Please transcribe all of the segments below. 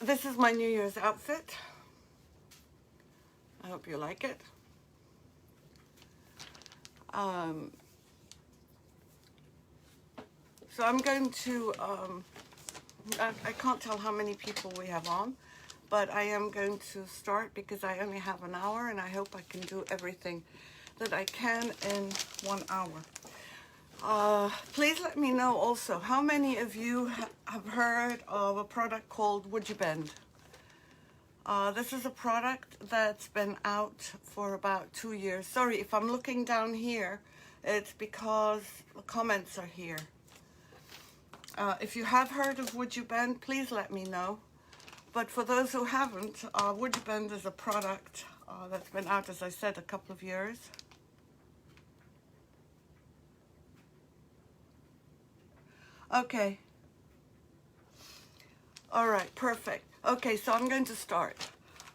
this is my New Year's outfit. I hope you like it. So I'm going to, I can't tell how many people we have on, but I am going to start because I only have an hour and I hope I can do everything that I can in 1 hour. Please let me know also how many of you have heard of a product called WoodUBend. This is a product that's been out for about 2 years. Sorry, if I'm looking down here, it's because the comments are here. If you have heard of WoodUBend, please let me know. But for those who haven't, WoodUBend is a product that's been out, as I said, a couple of years. Okay. All right, perfect. Okay, so I'm going to start.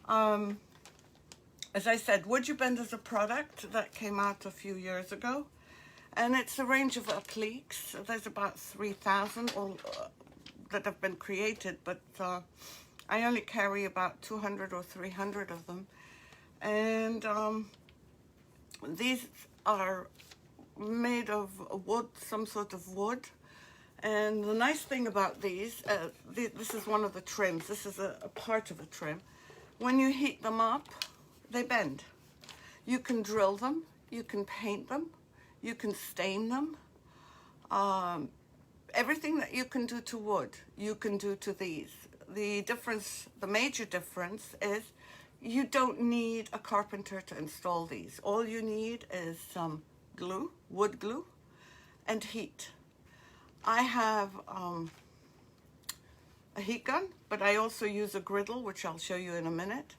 As I said, WoodUBend is a product that came out a few years ago. And it's a range of appliques. There's about 3,000 that have been created, but I only carry about 200 or 300 of them. And these are made of wood, some sort of wood. And the nice thing about these, this is one of the trims. This is a part of a trim. When you heat them up, they bend. You can drill them, you can paint them, you can stain them. Everything that you can do to wood, you can do to these. The difference, the major difference is you don't need a carpenter to install these. All you need is some glue, wood glue, and heat. I have a heat gun, but I also use a griddle, which I'll show you in a minute.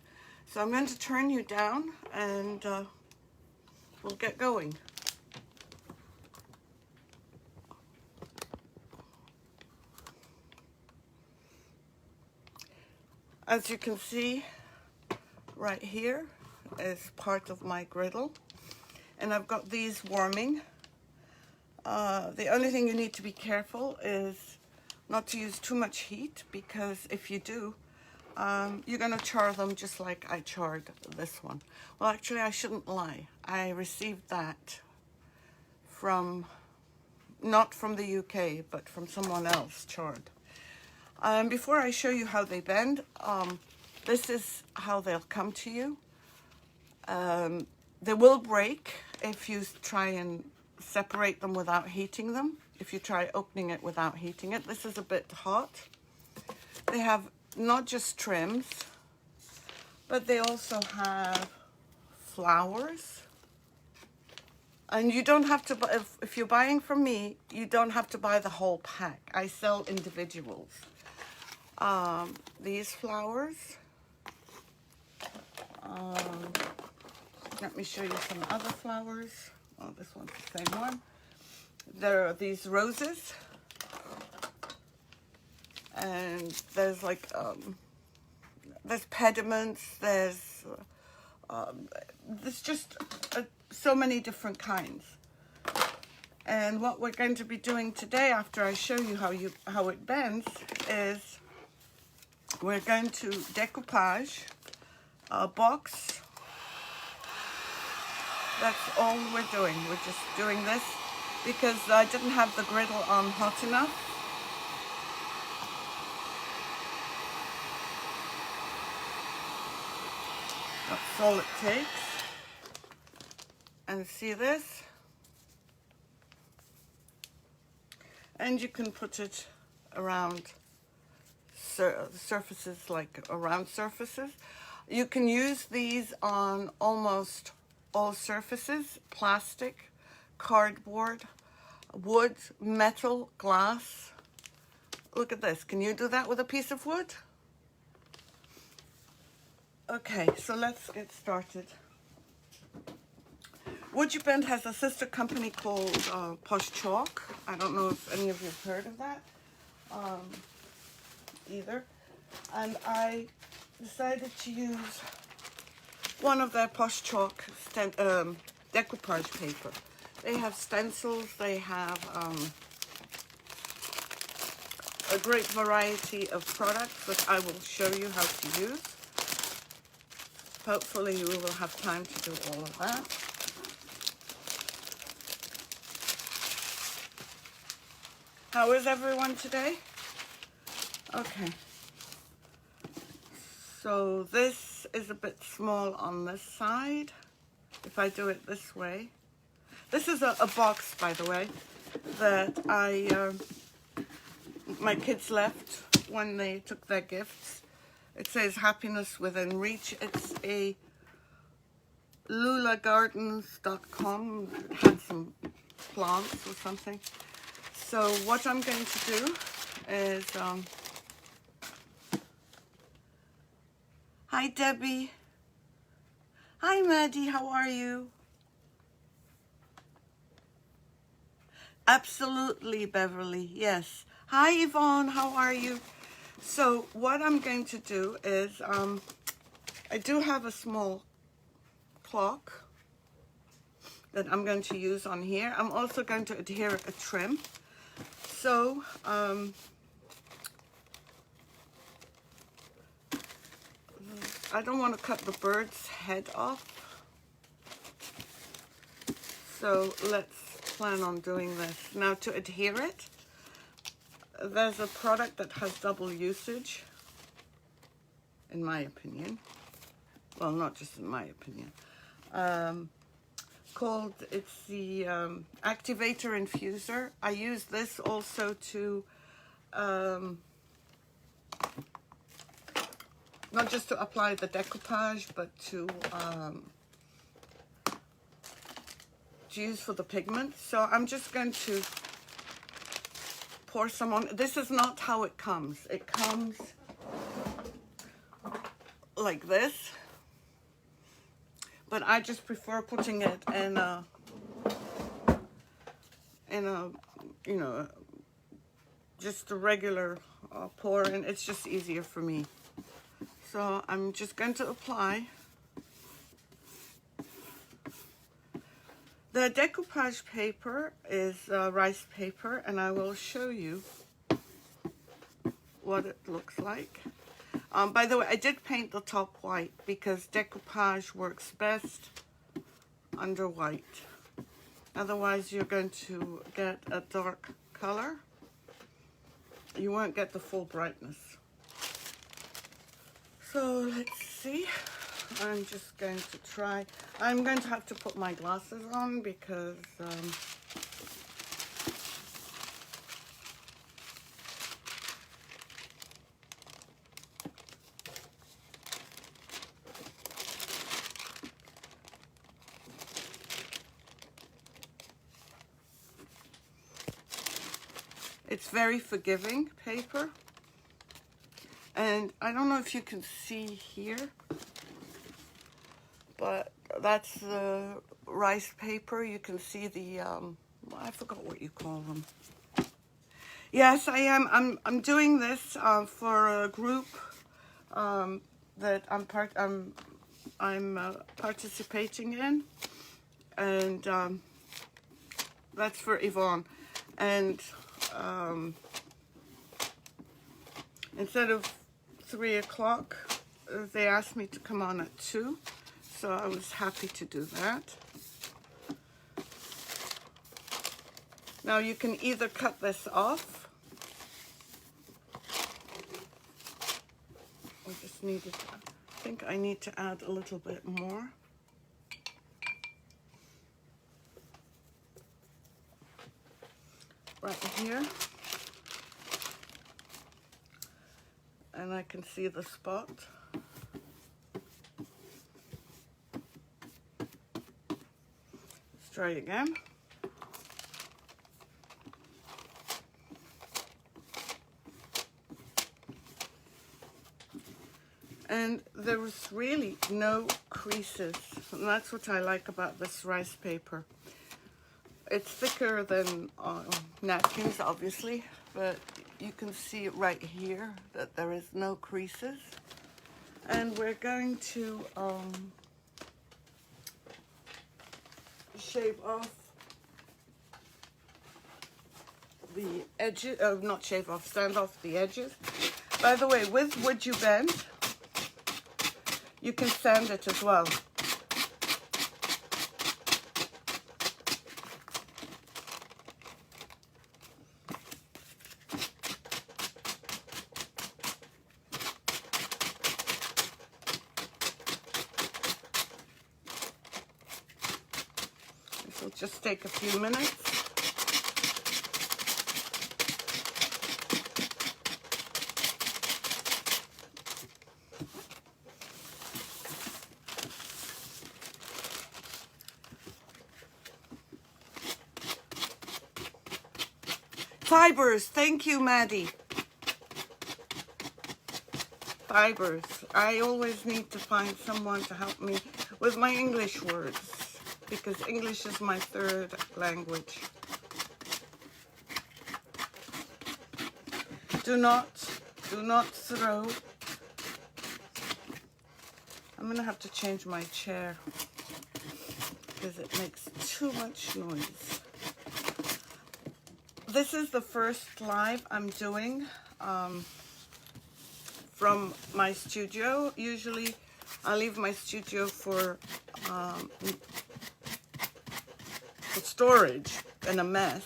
So I'm going to turn you down and we'll get going. As you can see, right here is part of my griddle, and I've got these warming. The only thing you need to be careful is not to use too much heat, because if you do, you're going to char them just like I charred this one. Well, actually, I shouldn't lie. I received that from, not from the UK, but from someone else charred. Before I show you how they bend, this is how they'll come to you. They will break if you try and separate them without heating them. If you try opening it without heating it, this is a bit hot. They have not just trims, but they also have flowers. And you don't have to buy, if you're buying from me, you don't have to buy the whole pack. I sell individuals. These flowers. Let me show you some other flowers. Oh, this one's the same one. There are these roses. And there's like, there's pediments, there's just so many different kinds. And what we're going to be doing today, after I show you how it bends, is we're going to decoupage a box. That's all we're doing. We're just doing this because I didn't have the griddle on hot enough. That's all it takes. And see this? And you can put it around surfaces, like around surfaces. You can use these on almost all surfaces: plastic, cardboard, wood, metal, glass. Look at this. Can you do that with a piece of wood? Okay, so let's get started. WoodUBend has a sister company called Posh Chalk. I don't know if any of you have heard of that either. And I decided to use one of their Posh Chalk decoupage paper. They have stencils, they have a great variety of products that I will show you how to use. Hopefully we will have time to do all of that. How is everyone today? Okay. So this is a bit small on this side. If I do it this way. This is a box, by the way, that my kids left when they took their gifts. It says happiness within reach. It's a lulagardens.com. It had some plants or something. So what I'm going to do is, hi Debbie. Hi Maddie, how are you? Absolutely, Beverly, yes. Hi Yvonne, how are you? So what I'm going to do is, I do have a small clock that I'm going to use on here. I'm also going to adhere a trim. So, I don't want to cut the bird's head off. So let's plan on doing this. Now to adhere it, there's a product that has double usage, in my opinion. Well, not just in my opinion. It's the Activator Infuser. I use this also to, not just to apply the decoupage, but to use for the pigment. So I'm just going to pour some on. This is not how it comes. It comes like this, but I just prefer putting it in a you know, just a regular pour, and it's just easier for me. So I'm just going to apply. The decoupage paper is rice paper, and I will show you what it looks like. By the way, I did paint the top white because decoupage works best under white. Otherwise, you're going to get a dark color. You won't get the full brightness. So let's see. I'm just going to try. I'm going to have to put my glasses on because it's very forgiving paper. And I don't know if you can see here, but that's the rice paper. You can see the, I forgot what you call them. Yes, I am. I'm doing this for a group that I'm participating in, and that's for Yvonne. And instead of 3 o'clock, they asked me to come on at 2, so I was happy to do that. Now you can either cut this off. I just needed, I think I need to add a little bit more. Right here. And I can see the spot. Let's try again. And there was really no creases, and that's what I like about this rice paper. It's thicker than napkins, obviously, but you can see it right here that there is no creases. And we're going to shave off the edges, not shave off, sand off the edges. By the way, with WoodUBend, you can sand it as well. This will just take a few minutes. Fibers, thank you, Maddie. Fibers. I always need to find someone to help me with my English words because English is my third language. Do not throw. I'm gonna have to change my chair because it makes too much noise. This is the first live I'm doing from my studio. Usually I leave my studio for storage and a mess,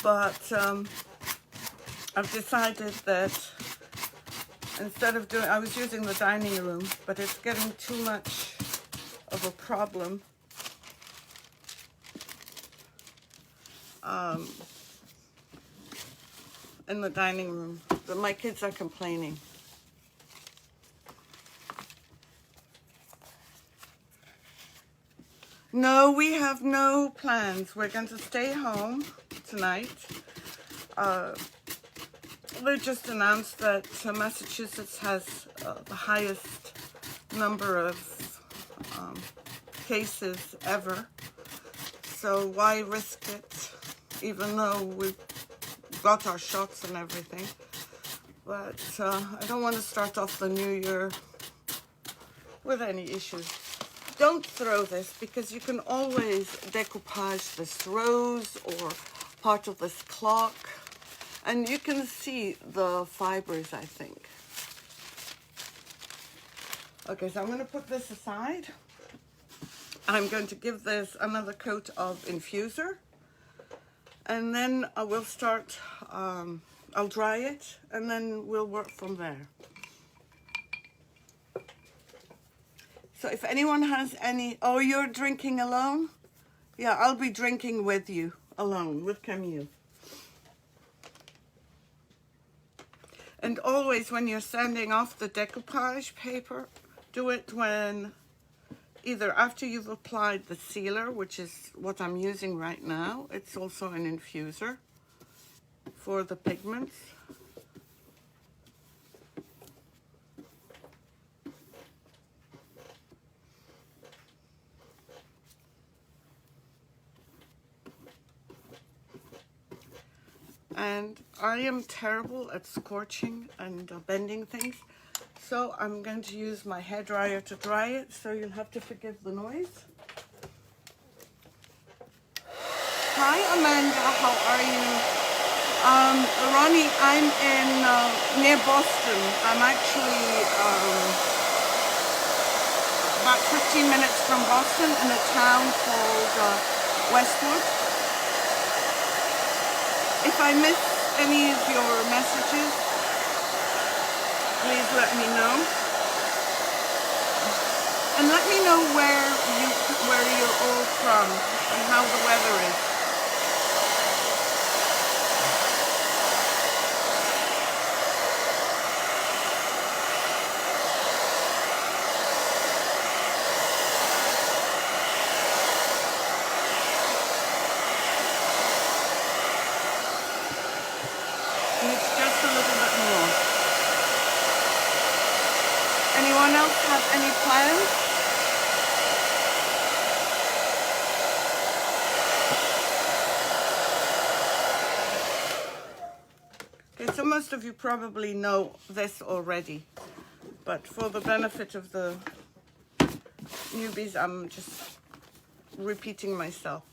but I've decided that instead of doing, I was using the dining room, but it's getting too much of a problem. In the dining room, but my kids are complaining. No, we have no plans. We're going to stay home tonight. They just announced that Massachusetts has the highest number of cases ever. So why risk it, even though we've got our shots and everything. But I don't want to start off the new year with any issues. Don't throw this because you can always decoupage this rose or part of this clock. And you can see the fibers, I think. Okay, so I'm going to put this aside. I'm going to give this another coat of infuser. And then I will start, I'll dry it, and then we'll work from there. So if anyone has any, oh, you're drinking alone? Yeah, I'll be drinking with you, alone, with Camille. And always when you're sanding off the decoupage paper, do it when, either after you've applied the sealer, which is what I'm using right now. It's also an infuser for the pigments. And I am terrible at scorching and bending things. So I'm going to use my hairdryer to dry it, so you'll have to forgive the noise. Hi Amanda, how are you? Ronnie, I'm in near Boston. I'm actually about 15 minutes from Boston in a town called Westwood. If I miss any of your messages, please let me know. And let me know where you're all from and how the weather is. And it's just a little bit more. Anyone else have any plans? Okay, so most of you probably know this already, but for the benefit of the newbies, I'm just repeating myself.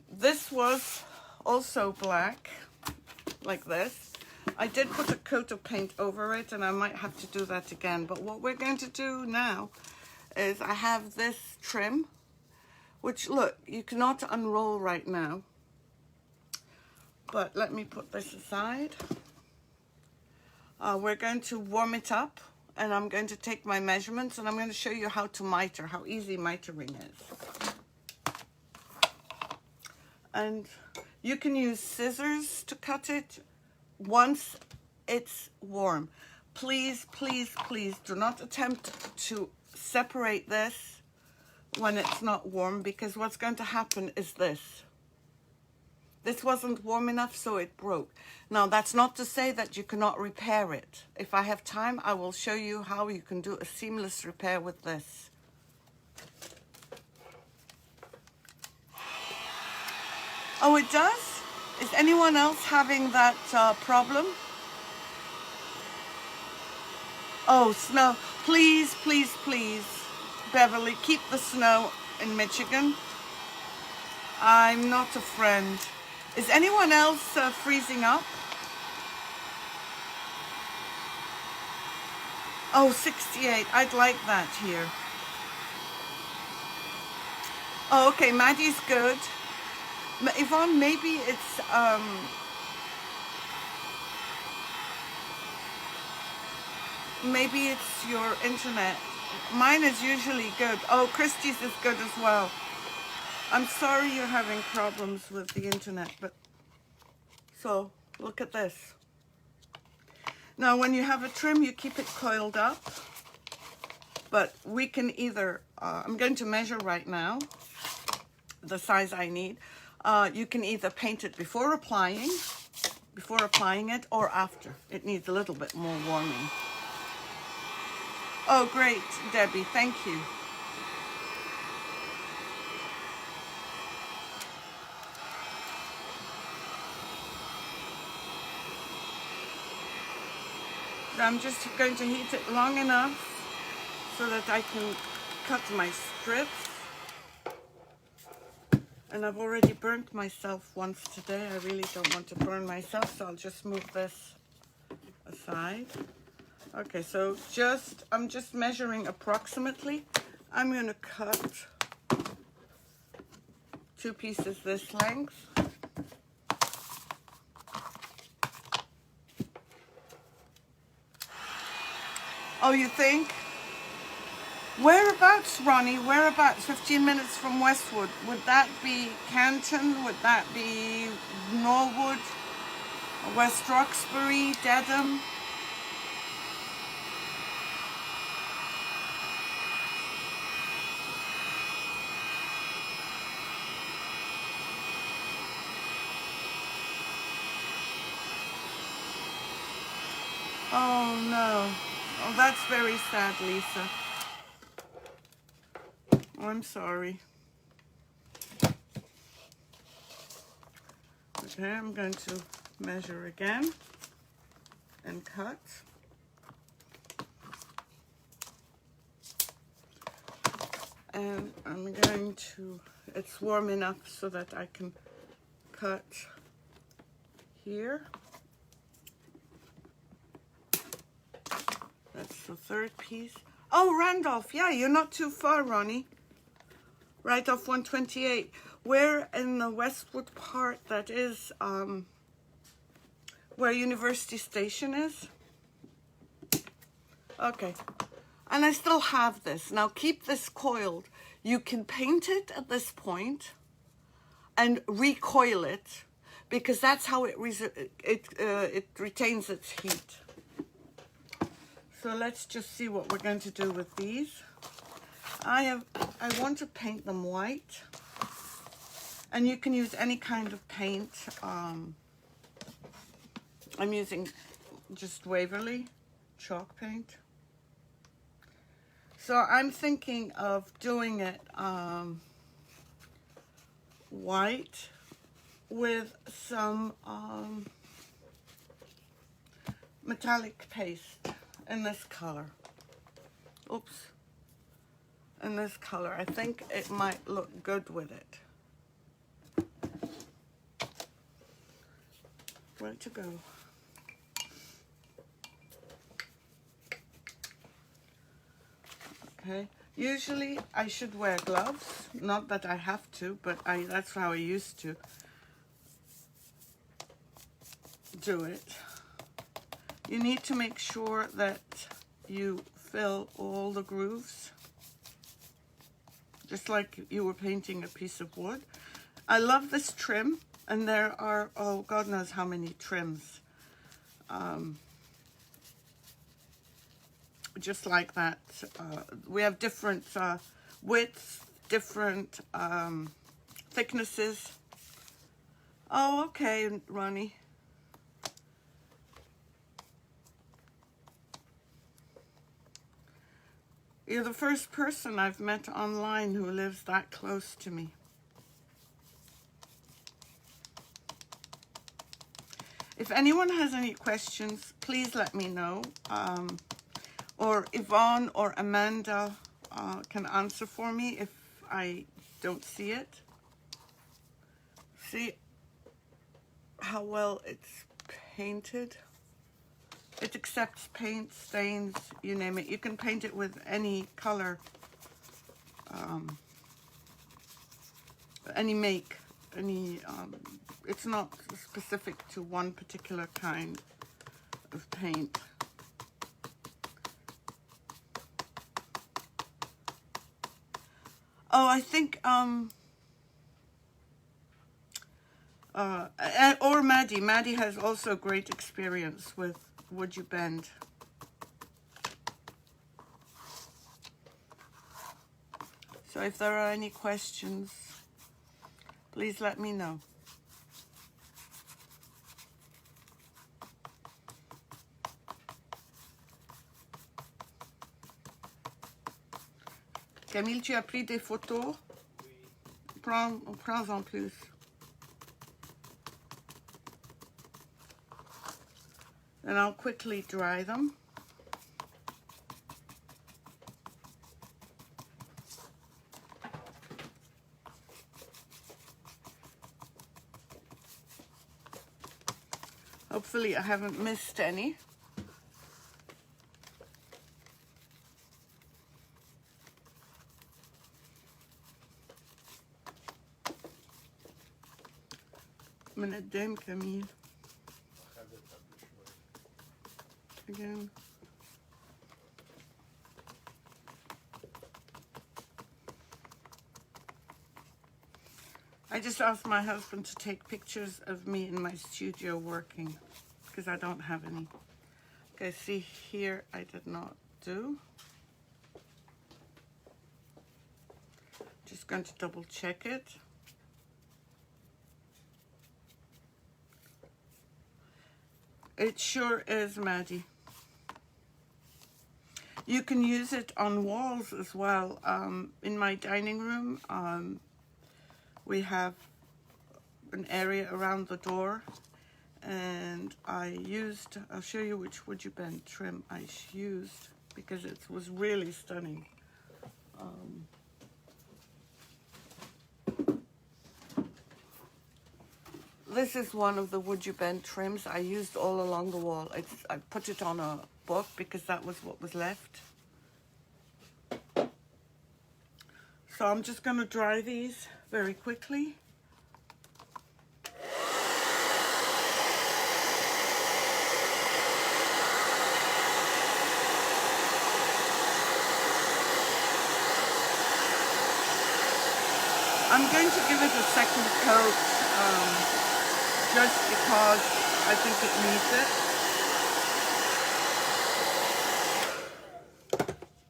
This was also black, like this. I did put a coat of paint over it, and I might have to do that again. But what we're going to do now is I have this trim, which, look, you cannot unroll right now. But let me put this aside. We're going to warm it up, and I'm going to take my measurements, and I'm going to show you how to miter, how easy mitering is. And you can use scissors to cut it once it's warm. Please, please, please do not attempt to separate this when it's not warm, because what's going to happen is this. This wasn't warm enough, so it broke. Now, that's not to say that you cannot repair it. If I have time, I will show you how you can do a seamless repair with this. Oh, it does? Is anyone else having that problem? Oh, snow. Please, please, please, Beverly, keep the snow in Michigan. I'm not a friend. Is anyone else freezing up? Oh, 68. I'd like that here. Oh, okay. Maddie's good. Yvonne, maybe it's your internet. Mine is usually good. Oh, Christie's is good as well. I'm sorry you're having problems with the internet, but so look at this. Now, when you have a trim, you keep it coiled up, but we can either, I'm going to measure right now the size I need. You can either paint it before applying it, or after. It needs a little bit more warming. Oh, great, Debbie, thank you. I'm just going to heat it long enough so that I can cut my strips. And I've already burnt myself once today. I really don't want to burn myself, so I'll just move this aside. Okay, so I'm just measuring approximately. I'm going to cut 2 pieces this length. Oh, you think? Whereabouts, Ronnie? Whereabouts? 15 minutes from Westwood. Would that be Canton? Would that be Norwood? West Roxbury? Dedham? Oh, no. Oh, that's very sad, Lisa. I'm sorry. Okay, I'm going to measure again and cut. And I'm going to, it's warm enough so that I can cut here. That's the 3rd piece. Oh, Randolph, yeah, you're not too far, Ronnie. Right off 128. We're in the Westwood part that is where University Station is. Okay. And I still have this. Now keep this coiled. You can paint it at this point and recoil it, because that's how it retains its heat. So let's just see what we're going to do with these. I want to paint them white, and you can use any kind of paint. I'm using just Waverly chalk paint. So I'm thinking of doing it white with some metallic paste in this color. Oops. In this color. I think it might look good with it. Where to go? Okay. Usually I should wear gloves. Not that I have to, but that's how I used to do it. You need to make sure that you fill all the grooves, just like you were painting a piece of wood. I love this trim, and there are, oh, God knows how many trims. Just like that. We have different widths, different thicknesses. Oh, okay, Ronnie. You're the first person I've met online who lives that close to me. If anyone has any questions, please let me know. Or Yvonne or Amanda can answer for me if I don't see it. See how well it's painted? It accepts paint, stains, you name it. You can paint it with any color, any make, any, it's not specific to one particular kind of paint. Oh, I think, or Maddie. Maddie has also great experience with WoodUBend. So if there are any questions, please let me know. Camille, tu as pris des photos? Prends-en plus. And I'll quickly dry them. Hopefully I haven't missed any. من قدام Camille. Again. I just asked my husband to take pictures of me in my studio working because I don't have any. Okay, see here I did not do. Just going to double check it. It sure is, Maddie. You can use it on walls as well. In my dining room, we have an area around the door, and I'll show you which WoodUBend trim I used because it was really stunning. This is one of the WoodUBend trims I used all along the wall. I put it on a book because that was what was left. So I'm just going to dry these very quickly. I'm going to give it a second coat just because I think it needs it.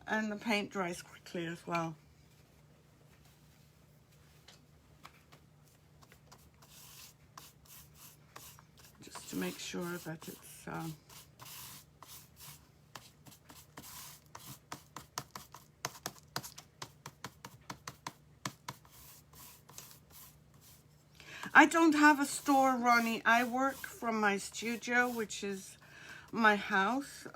And the paint dries quickly as well. Just to make sure that it's I don't have a store, Ronnie. I work from my studio, which is my house.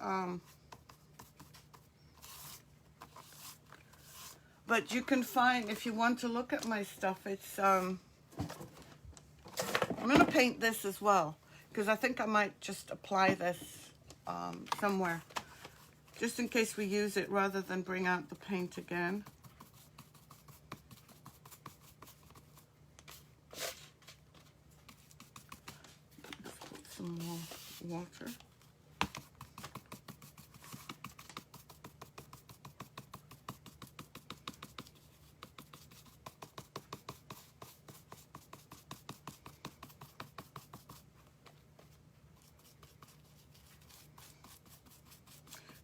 But you can find, if you want to look at my stuff, it's, I'm going to paint this as well. because I think I might just apply this somewhere, just in case we use it rather than bring out the paint again. Let's put some more water.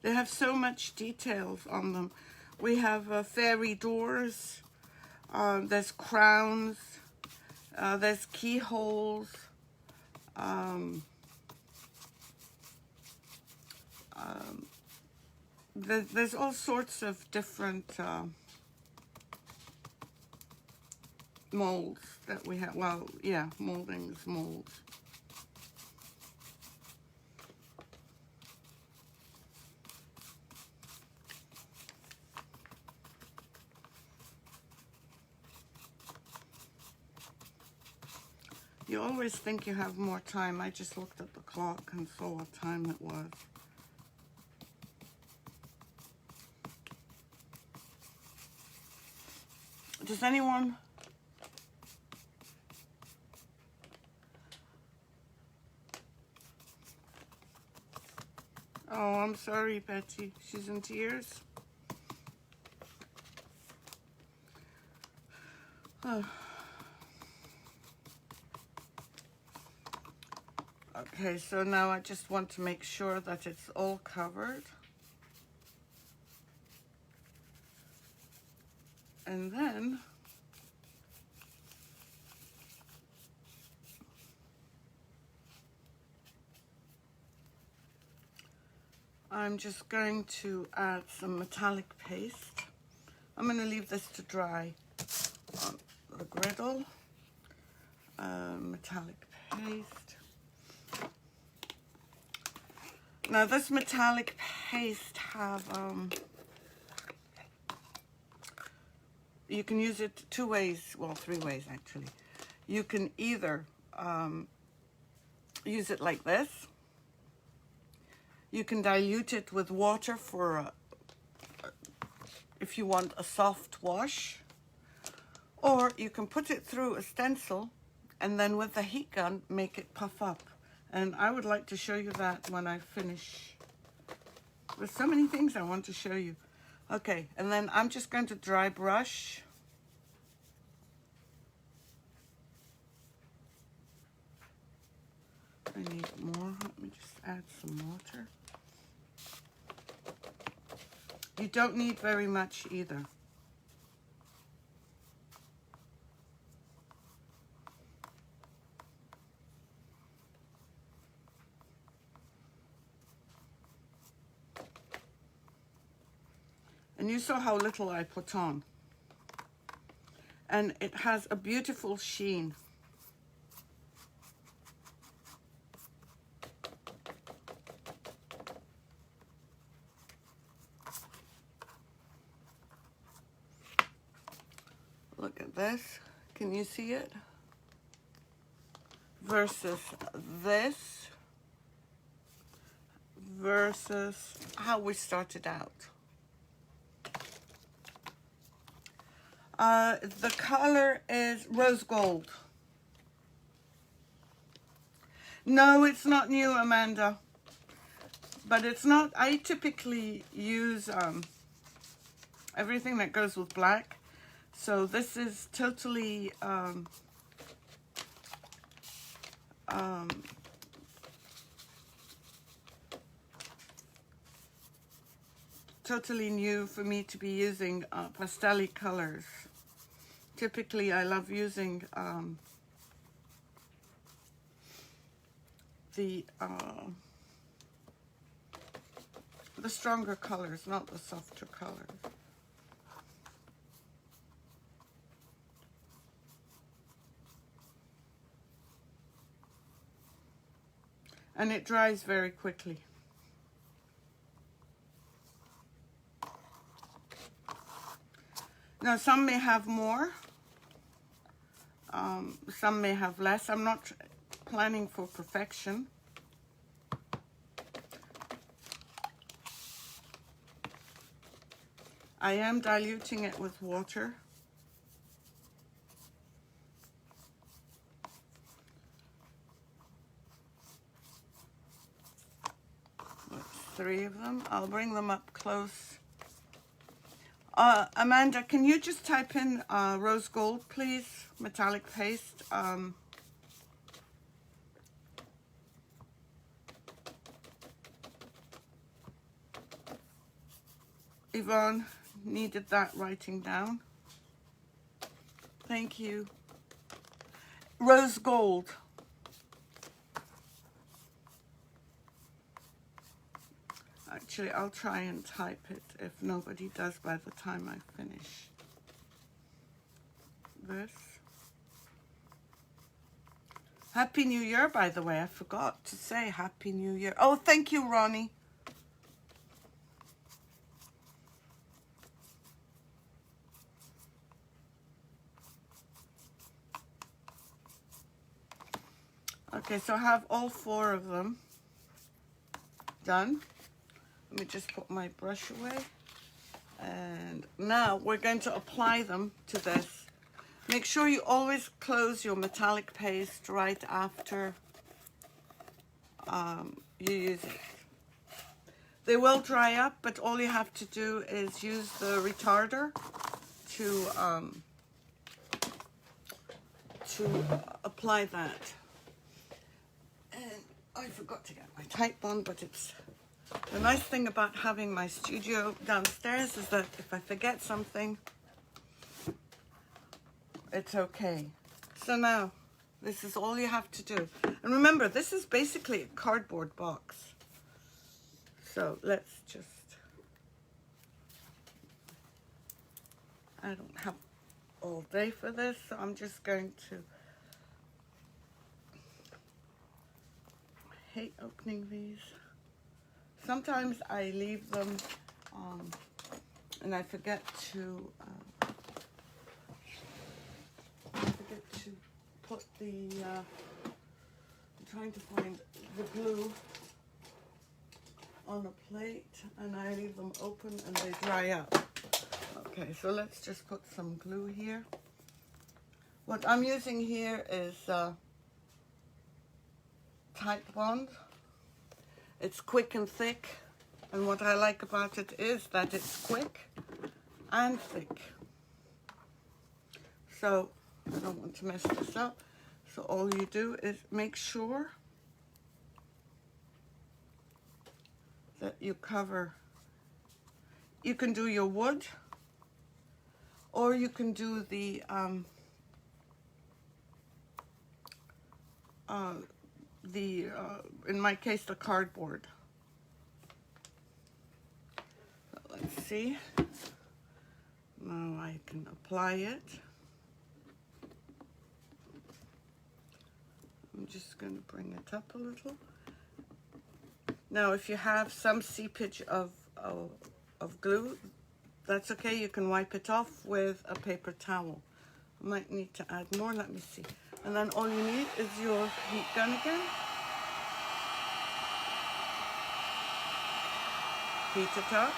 They have so much details on them. We have fairy doors, there's crowns, there's keyholes, there's all sorts of different molds that we have. Well, yeah, moldings, molds. You always think you have more time. I just looked at the clock and saw what time it was. Does anyone... Oh, I'm sorry, Betty. She's in tears. Oh. Okay, so now I just want to make sure that it's all covered. And then I'm just going to add some metallic paste. I'm going to leave this to dry on the griddle. Metallic paste. Now this metallic paste have, you can use it two ways, well, three ways actually. You can either use it like this. You can dilute it with water for, if you want a soft wash. Or you can put it through a stencil and then with the heat gun make it puff up. And I would like to show you that when I finish. There's so many things I want to show you. Okay, and then I'm just going to dry brush. I need more. Let me just add some water. You don't need very much either. And you saw how little I put on. And it has a beautiful sheen. Look at this. Can you see it? Versus this. Versus how we started out. The color is rose gold. No, it's not new, Amanda. But it's not, I typically use everything that goes with black. So this is totally totally new for me to be using pastel-y colors. Typically, I love using the stronger colors, not the softer colors. And it dries very quickly. Now, some may have more, some may have less. I'm not planning for perfection. I am diluting it with water. That's 3 of them. I'll bring them up close. Amanda, can you just type in rose gold, please? Metallic paste. Yvonne needed that writing down. Thank you. Rose gold. Actually, I'll try and type it if nobody does by the time I finish this. Happy New Year, by the way. I forgot to say Happy New Year. Oh, thank you, Ronnie. Okay, so I have all 4 of them done. Let me just put my brush away. And now we're going to apply them to this. Make sure you always close your metallic paste right after you use it. They will dry up, but all you have to do is use the retarder to apply that. And I forgot to get my type on, but it's the nice thing about having my studio downstairs is that if I forget something, it's okay. So now, this is all you have to do. And remember, this is basically a cardboard box. So let's just, I don't have all day for this, so I'm just going to, I hate opening these. Sometimes I leave them and I forget to put the, I'm trying to find the glue on a plate, and I leave them open and they dry up. Okay, so let's just put some glue here. What I'm using here is Pt.1. It's quick and thick, and what I like about it is that it's quick and thick. So I don't want to mess this up. So all you do is make sure that you cover. You can do your wood, or you can do the in my case, the cardboard. So let's see. Now I can apply it. I'm just going to bring it up a little. Now, if you have some seepage of glue, that's okay. You can wipe it off with a paper towel. I might need to add more. Let me see. And then all you need is your heat gun again. Heat it up.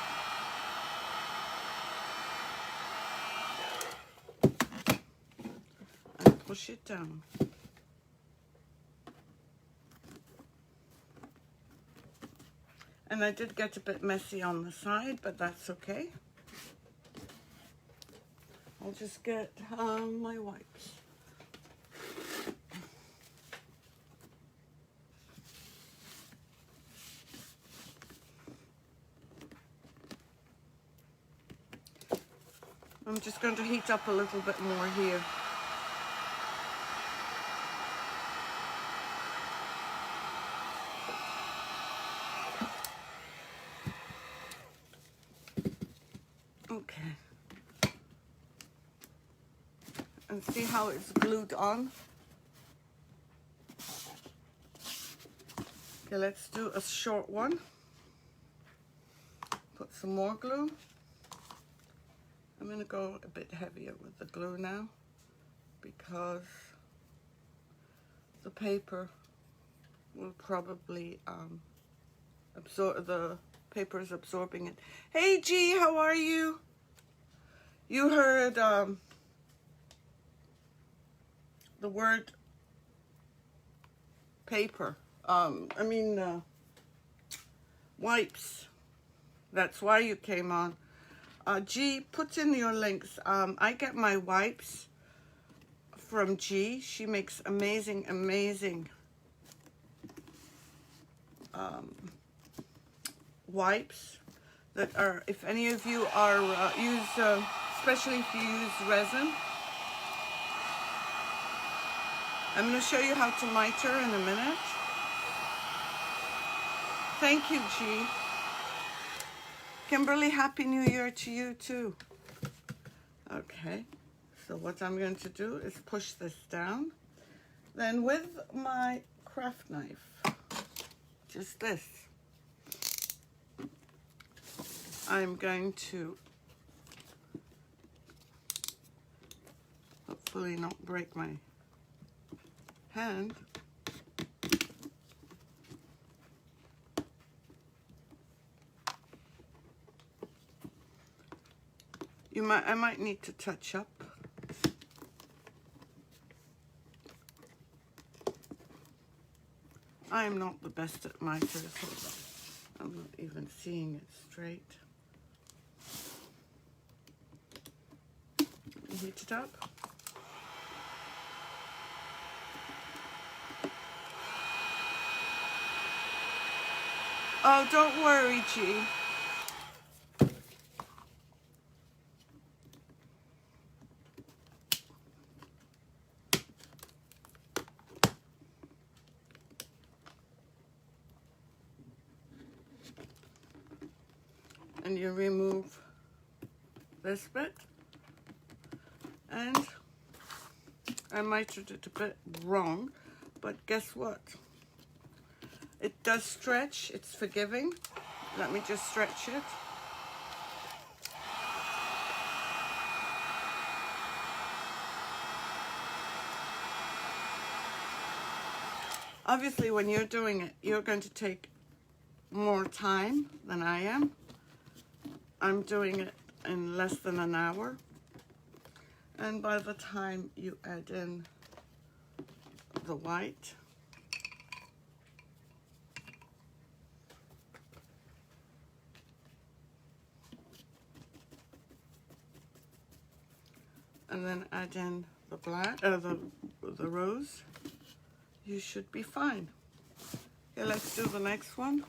And push it down. And I did get a bit messy on the side, but that's okay. I'll just get my wipes. I'm just going to heat up a little bit more here. Okay. And see how it's glued on? Okay, let's do a short one. Put some more glue. I'm going to go a bit heavier with the glue now because the paper will probably absorb, the paper is absorbing it. Hey G, how are you? You heard the word paper. Wipes. That's why you came on. G, put in your links. I get my wipes from G. She makes amazing, amazing wipes that are, if any of you are especially if you use resin. I'm going to show you how to miter in a minute. Thank you, G. Kimberly, Happy New Year to you too. Okay, so what I'm going to do is push this down. Then with my craft knife, just this, I'm going to hopefully not break my hand. I might need to touch up. I am not the best at miters. I'm not even seeing it straight. Heat it up. Oh, don't worry, G. And you remove this bit. And I mitered it a bit wrong, but guess what? It does stretch, it's forgiving. Let me just stretch it. Obviously, when you're doing it, you're going to take more time than I am. I'm doing it in less than an hour. And by the time you add in the white, and then add in the black, the rose, you should be fine. Okay, let's do the next one.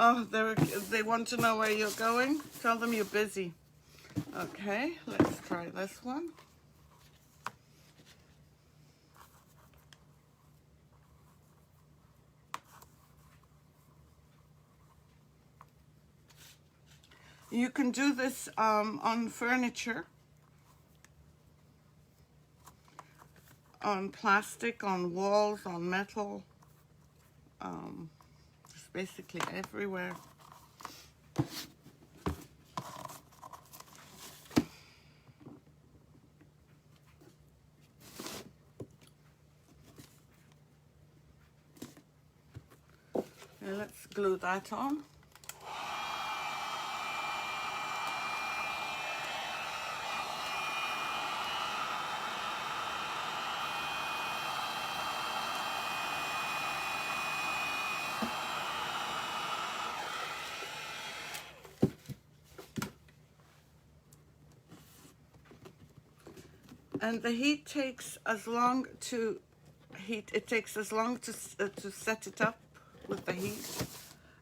Oh, they want to know where you're going. Tell them you're busy. Okay, let's try this one. You can do this on furniture, on plastic, on walls, on metal, just basically everywhere. Okay, let's glue that on. And the heat takes as long to set it up with the heat.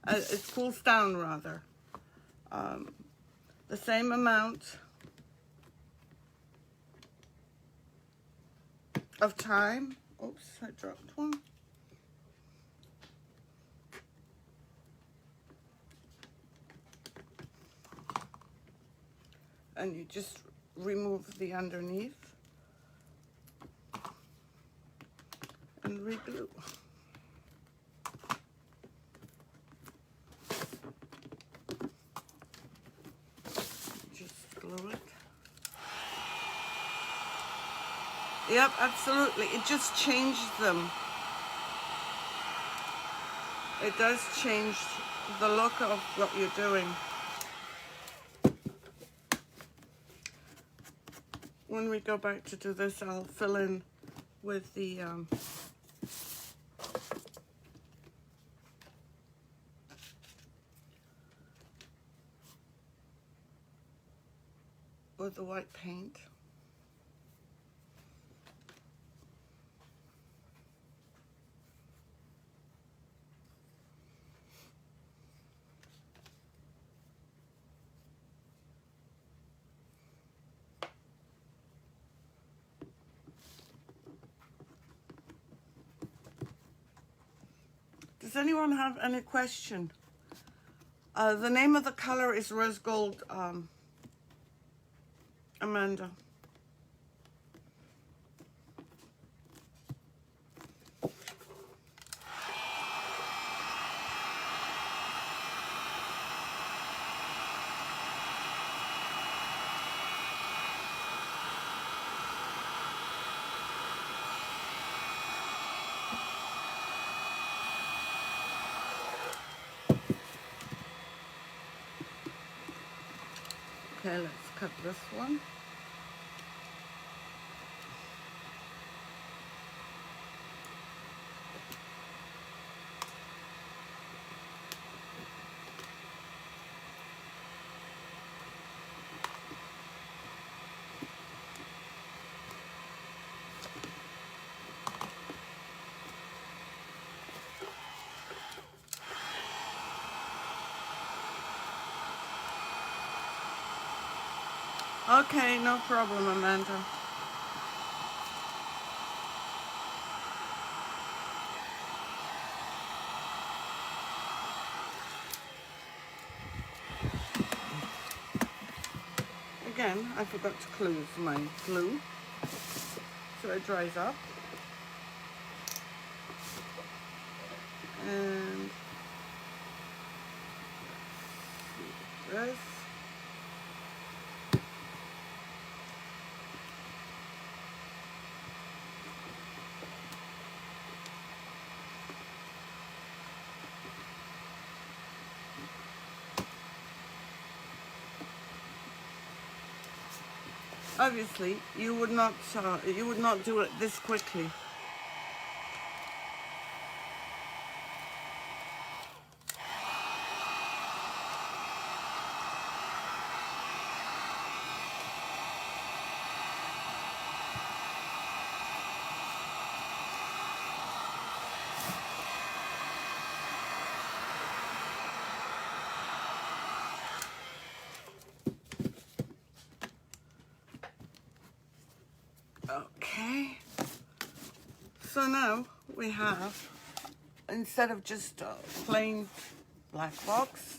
It cools down rather. The same amount of time. Oops, I dropped one. And you just remove the underneath and reglue. Just glue it. Yep, absolutely. It just changed them. It does change the look of what you're doing. When we go back to do this, I'll fill in with the white paint. Does anyone have any question? The name of the color is Rose Gold, Amanda. Okay, let's cut this one. Okay, no problem, Amanda. Again, I forgot to close my glue, so it dries up. And this. Obviously, you would not do it this quickly. Okay. So now we have, instead of just a plain black box,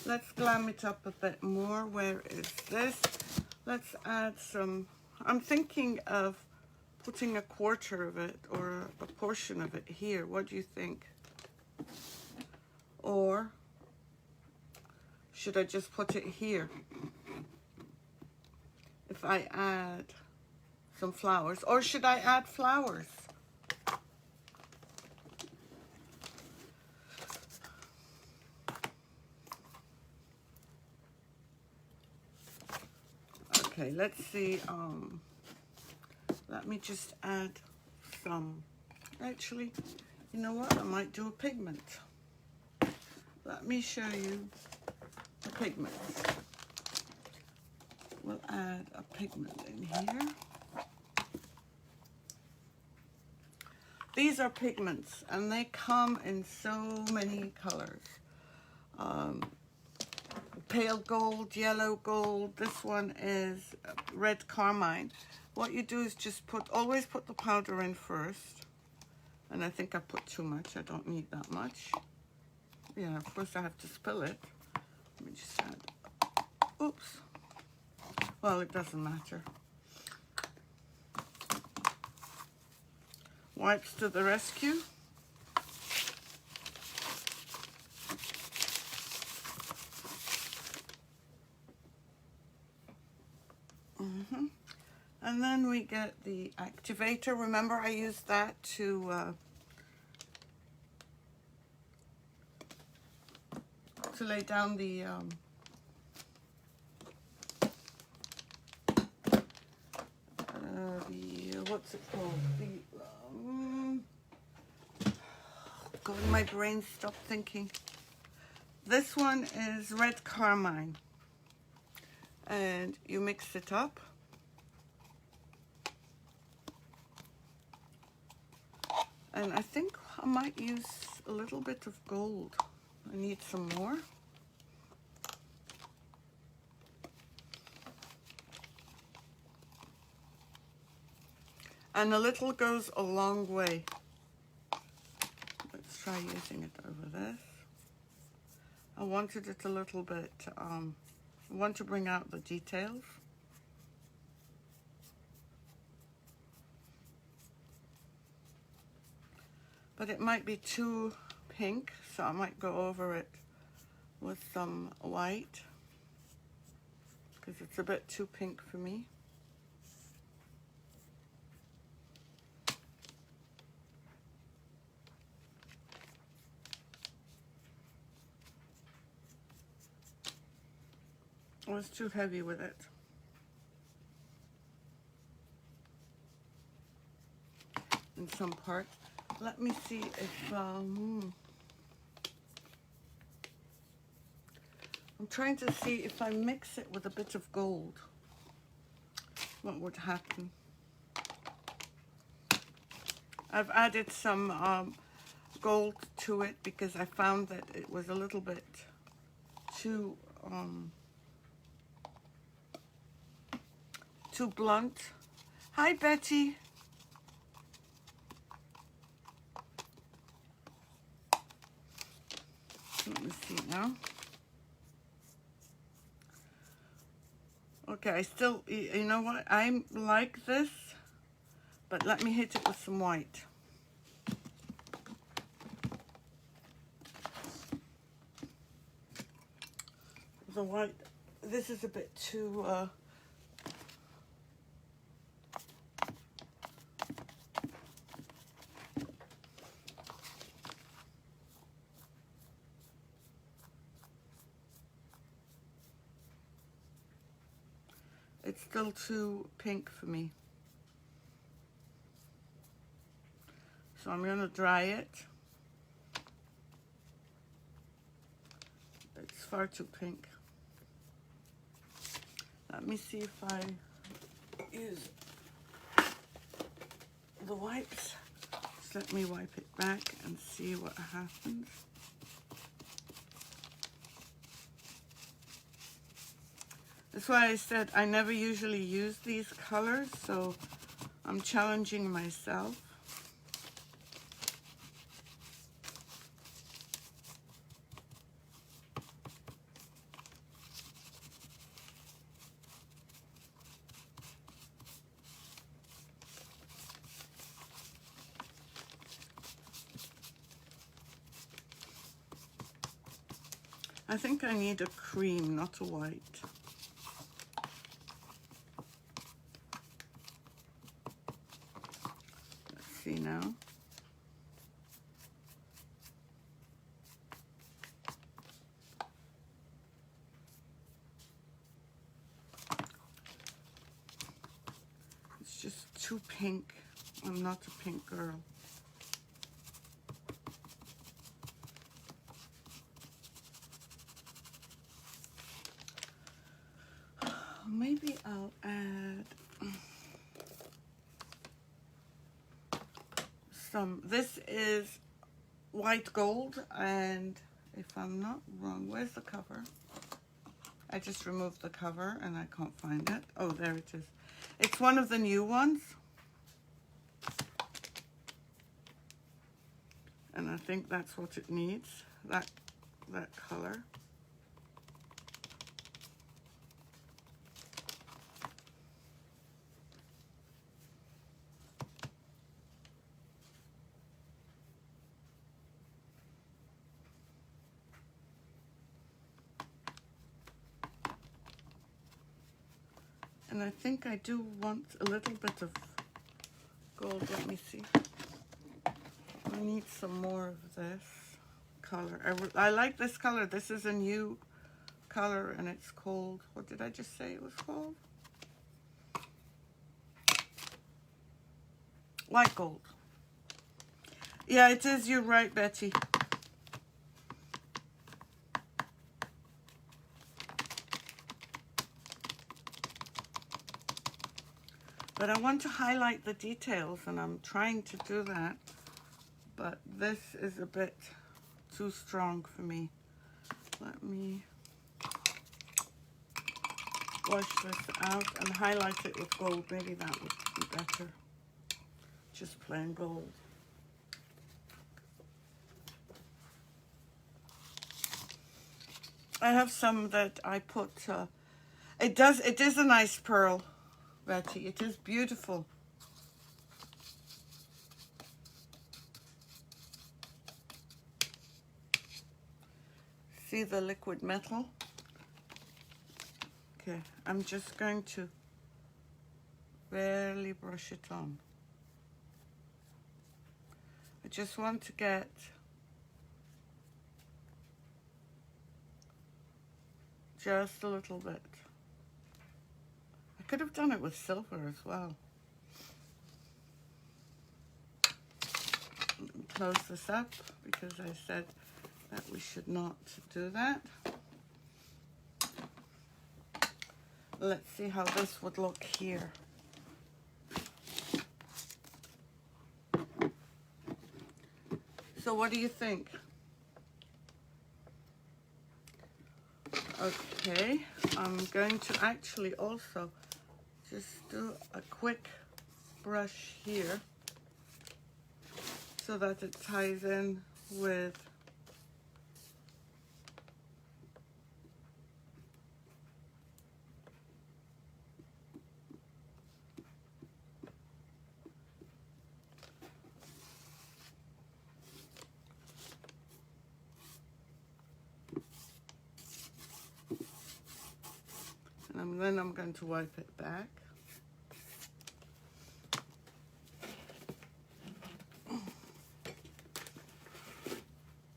let's glam it up a bit more. Where is this? Let's add some, I'm thinking of putting a quarter of it or a portion of it here. What do you think? Or should I just put it here? If I add some flowers, or should I add flowers? Okay, let's see. Let me just add some. Actually, you know what? I might do a pigment. Let me show you the pigments. We'll add a pigment in here. These are pigments, and they come in so many colors. Pale gold, yellow gold. This one is red carmine. What you do is just always put the powder in first. And I think I put too much. I don't need that much. Yeah, of course I have to spill it. Let me just add, oops. Well, it doesn't matter. Wipes to the rescue. And then we get the activator. Remember, I used that to lay down the what's it called? God, my brain stopped thinking. This one is red carmine, and you mix it up. And I think I might use a little bit of gold. I need some more. And a little goes a long way. Let's try using it over this. I wanted it a little bit, I want to bring out the details. But it might be too pink, so I might go over it with some white, because it's a bit too pink for me. I was too heavy with it. In some parts. Let me see if, I'm trying to see if I mix it with a bit of gold, what would happen. I've added some gold to it because I found that it was a little bit too blunt. Hi, Betty. Let me see now. Okay, I still, you know what? I like this, but let me hit it with some white. The white, this is a bit too, it's still too pink for me. So I'm going to dry it. It's far too pink. Let me see if I use the wipes. Just let me wipe it back and see what happens. That's why I said I never usually use these colors, so I'm challenging myself. I think I need a cream, not a white. Let's see now. It's just too pink. I'm not a pink girl. Maybe I'll add some. This is white gold, and if I'm not wrong, where's the cover? I just removed the cover and I can't find it. Oh, there it is. It's one of the new ones. And I think that's what it needs, that color. And I think I do want a little bit of gold. Let me see. I need some more of this color. I like this color. This is a new color and it's called, what did I just say it was called? White gold. Yeah, it is. You're right, Betty. But I want to highlight the details, and I'm trying to do that. But this is a bit too strong for me. Let me wash this out and highlight it with gold. Maybe that would be better. Just plain gold. I have some that I put, it is a nice pearl, Betty. It is beautiful. See the liquid metal? Okay, I'm just going to barely brush it on. I just want to get just a little bit. I could have done it with silver as well. Close this up because I said that we should not do that. Let's see how this would look here. So what do you think? Okay, I'm going to actually also just do a quick brush here so that it ties in with and then I'm going to wipe it back.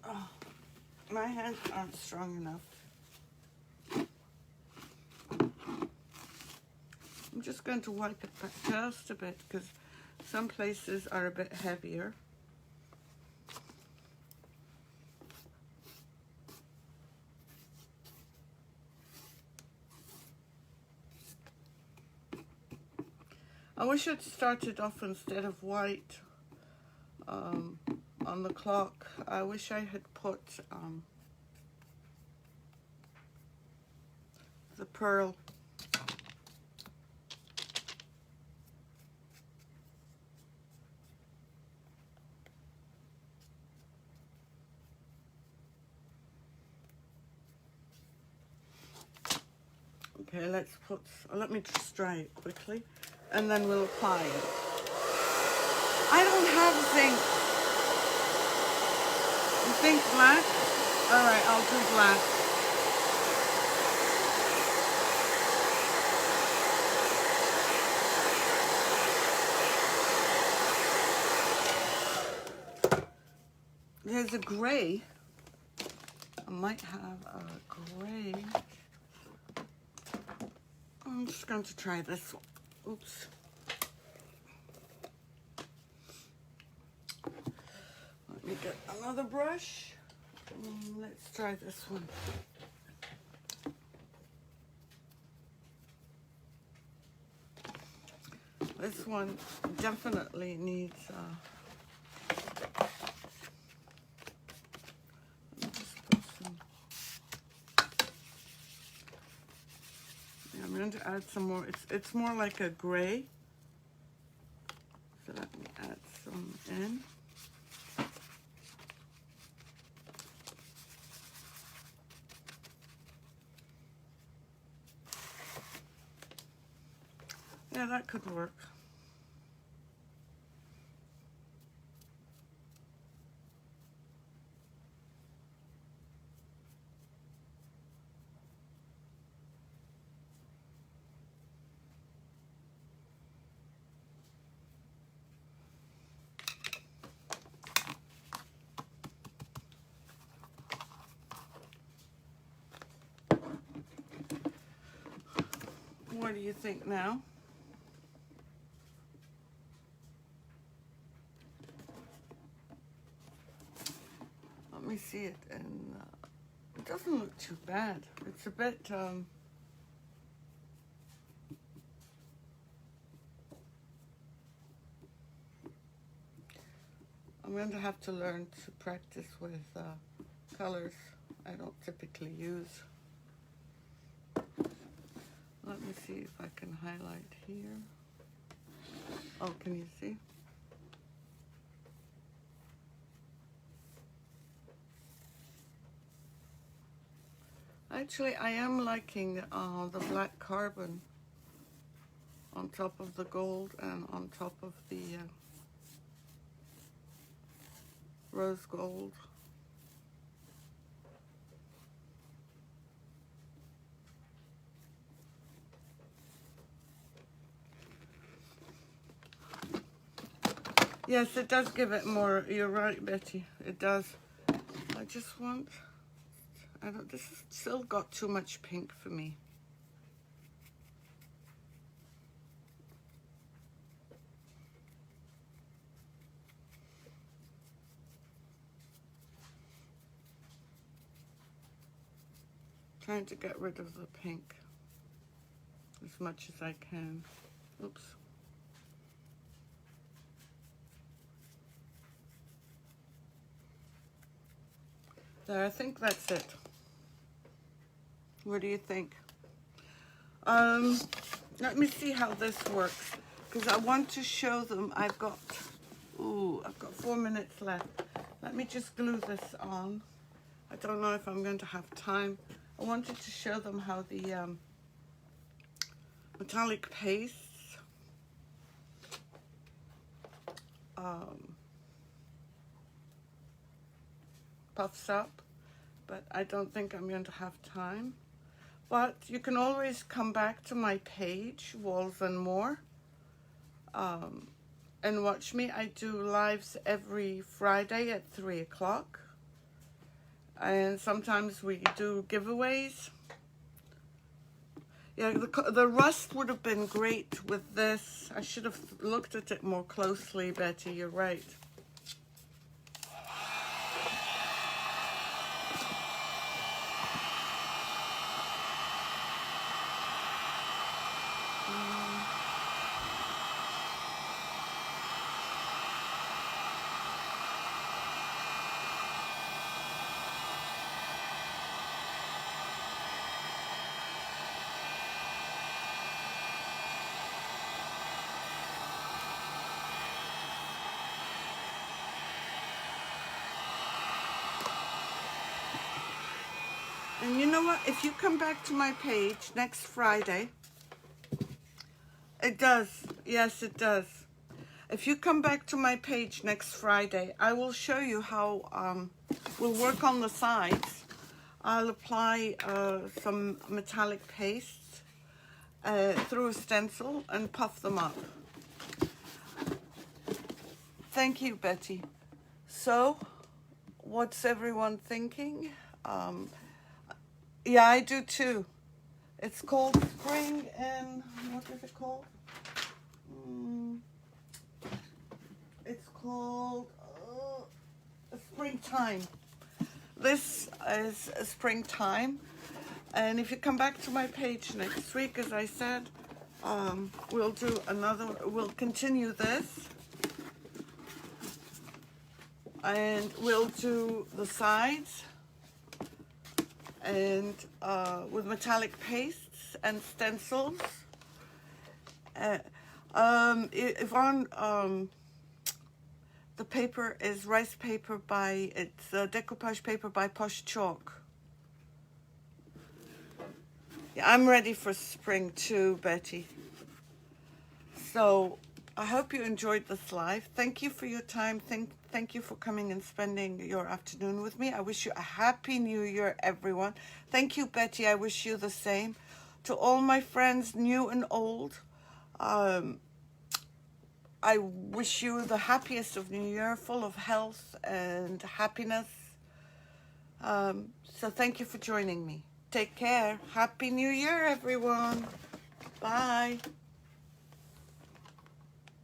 Oh, my hands aren't strong enough. I'm just going to wipe it back just a bit because some places are a bit heavier. I wish I'd started off instead of white on the clock. I wish I had put the pearl. Okay, let me just dry it quickly and then we'll apply it. I don't have zinc. You think black? All right, I'll do black. There's a gray. I might have a gray. I'm just going to try this one. Oops. Let me get another brush. Let's try this one. This one definitely needs I'm going to add some more. It's more like a gray. So let me add some in. Yeah, that could work. What do you think now? Let me see it, and it doesn't look too bad. It's a bit, I'm going to have to learn to practice with colors I don't typically use. Let me see if I can highlight here. Oh, can you see? Actually, I am liking the black carbon on top of the gold and on top of the rose gold. Yes, it does give it more. You're right, Betty. It does. I just want... this has still got too much pink for me. Trying to get rid of the pink as much as I can. Oops. There, I think that's it. What do you think? Let me see how this works, because I want to show them. I've got 4 minutes left. Let me just glue this on. I don't know if I'm going to have time. I wanted to show them how the metallic paste puffs up, but I don't think I'm going to have time. But you can always come back to my page, Walls and More, and watch me. I do lives every Friday at 3 o'clock. And sometimes we do giveaways. Yeah, the rust would have been great with this. I should have looked at it more closely, Betty. You're right. And you know what? If you come back to my page next Friday, it does. Yes, it does. If you come back to my page next Friday, I will show you how we'll work on the sides. I'll apply some metallic paste through a stencil and puff them up. Thank you, Betty. So, what's everyone thinking? Yeah, I do too. It's called Spring and what is it called? It's called Springtime. This is Springtime. And if you come back to my page next week, as I said, we'll continue this. And we'll do the sides. And with metallic pastes and stencils. The paper is rice paper it's decoupage paper by Posh Chalk. Yeah, I'm ready for spring too, Betty. So I hope you enjoyed this live. Thank you for your time. Thank you for coming and spending your afternoon with me. I wish you a happy new year, everyone. Thank you, Betty. I wish you the same. To all my friends, new and old, I wish you the happiest of New Year, full of health and happiness. So thank you for joining me. Take care. Happy New Year, everyone. Bye.